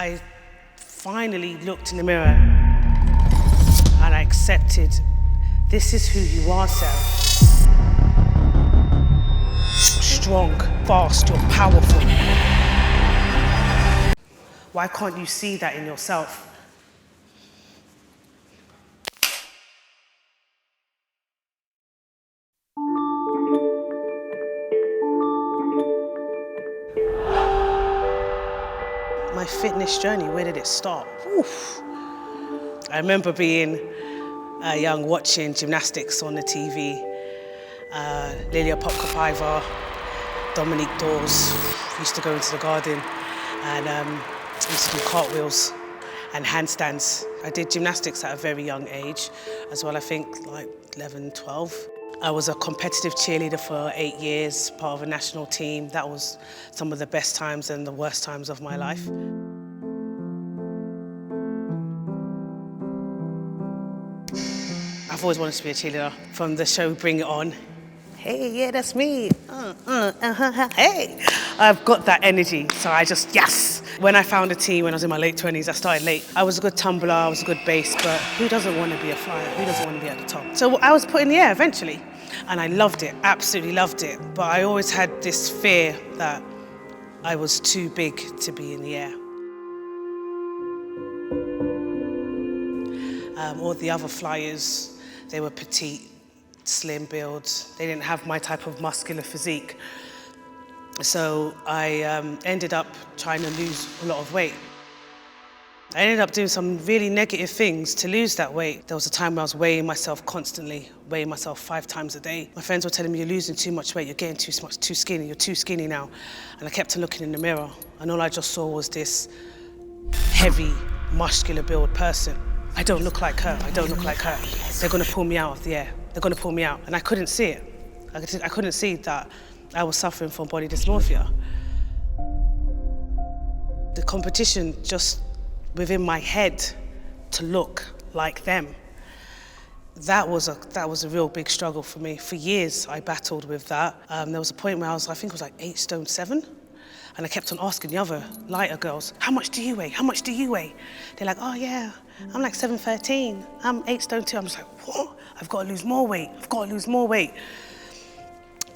I finally looked in the mirror and I accepted, this is who you are, Sarah. You're strong, fast, you're powerful. Why can't you see that in yourself? My fitness journey, where did it start? Oof. I remember being young, watching gymnastics on the TV. Lilia Popkapaiva, Dominique Dawes. Used to go into the garden and used to do cartwheels and handstands. I did gymnastics at a very young age as well, I think like 11, 12. I was a competitive cheerleader for 8 years, part of a national team. That was some of the best times and the worst times of my life. I've always wanted to be a cheerleader. From the show Bring It On, hey, yeah, that's me. Hey, I've got that energy, so I just, yes. When I found a team when I was in my late 20s, I started late. I was a good tumbler, I was a good bass, but who doesn't want to be a flyer? Who doesn't want to be at the top? So I was put in the air eventually, and I loved it, absolutely loved it. But I always had this fear that I was too big to be in the air. All the other flyers, they were petite, slim builds. They didn't have my type of muscular physique. So I ended up trying to lose a lot of weight. I ended up doing some really negative things to lose that weight. There was a time where I was weighing myself constantly, weighing myself 5 times a day. My friends were telling me, you're losing too much weight, you're getting too skinny, you're too skinny now. And I kept on looking in the mirror, and all I just saw was this heavy, muscular build person. I don't look like her, I don't look like her. They're gonna pull me out of the air. They're gonna pull me out. And I couldn't see it. I couldn't see that I was suffering from body dysmorphia. The competition just within my head to look like them, that was a real big struggle for me. For years, I battled with that. There was a point where I think it was like 8 stone 7. And I kept on asking the other lighter girls, how much do you weigh? How much do you weigh? They're like, oh yeah, I'm like 7'13". I'm 8 stone 2. I'm just like, what? I've got to lose more weight. I've got to lose more weight.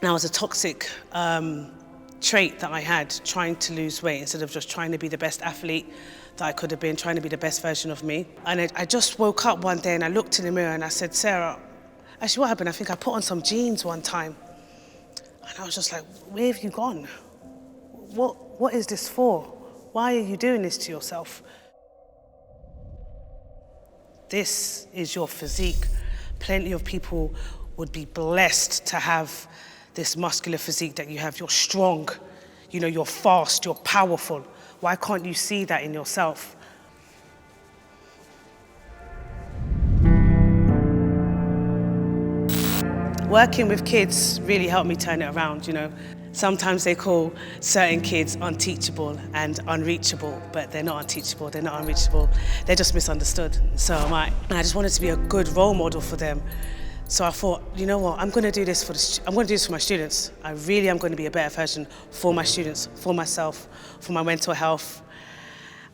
Now it was a toxic trait that I had, trying to lose weight instead of just trying to be the best athlete that I could have been, trying to be the best version of me. And I just woke up one day and I looked in the mirror and I said, Sarah, actually what happened? I think I put on some jeans one time. And I was just like, where have you gone? What is this for? Why are you doing this to yourself? This is your physique. Plenty of people would be blessed to have this muscular physique that you have. You're strong, you know, you're fast, you're powerful. Why can't you see that in yourself? Working with kids really helped me turn it around, you know. Sometimes they call certain kids unteachable and unreachable, but they're not unteachable, they're not unreachable. They're just misunderstood, so am I. And I just wanted to be a good role model for them. So I thought, you know what, I'm going to do this for my students. I really am going to be a better version for my students, for myself, for my mental health.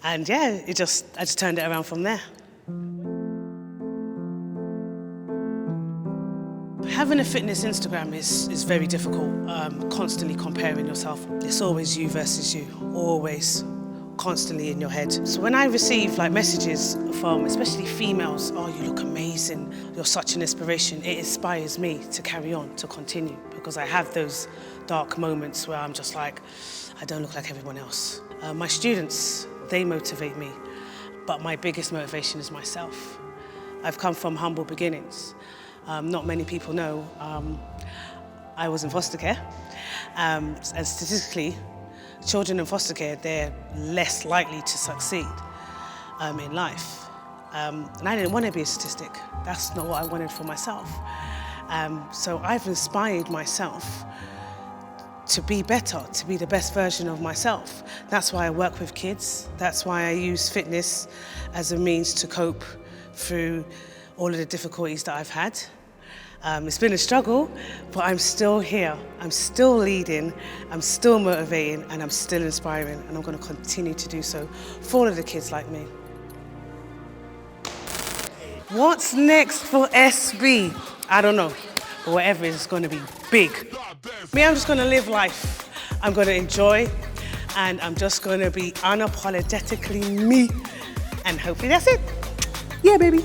And yeah, I just turned it around from there. Having a fitness Instagram is very difficult, constantly comparing yourself. It's always you versus you, always, constantly in your head. So when I receive like messages from especially females, oh, you look amazing, you're such an inspiration, it inspires me to carry on, to continue, because I have those dark moments where I'm just like, I don't look like everyone else. My students, they motivate me, but my biggest motivation is myself. I've come from humble beginnings. Not many people know I was in foster care, and statistically, children in foster care, they're less likely to succeed in life. And I didn't want to be a statistic. That's not what I wanted for myself. So I've inspired myself to be better, to be the best version of myself. That's why I work with kids. That's why I use fitness as a means to cope through all of the difficulties that I've had. It's been a struggle, but I'm still here. I'm still leading, I'm still motivating, and I'm still inspiring, and I'm going to continue to do so for all of the kids like me. What's next for SB? I don't know, but whatever is going to be big. Me, I'm just going to live life. I'm going to enjoy, and I'm just going to be unapologetically me, and hopefully that's it. Yeah, baby.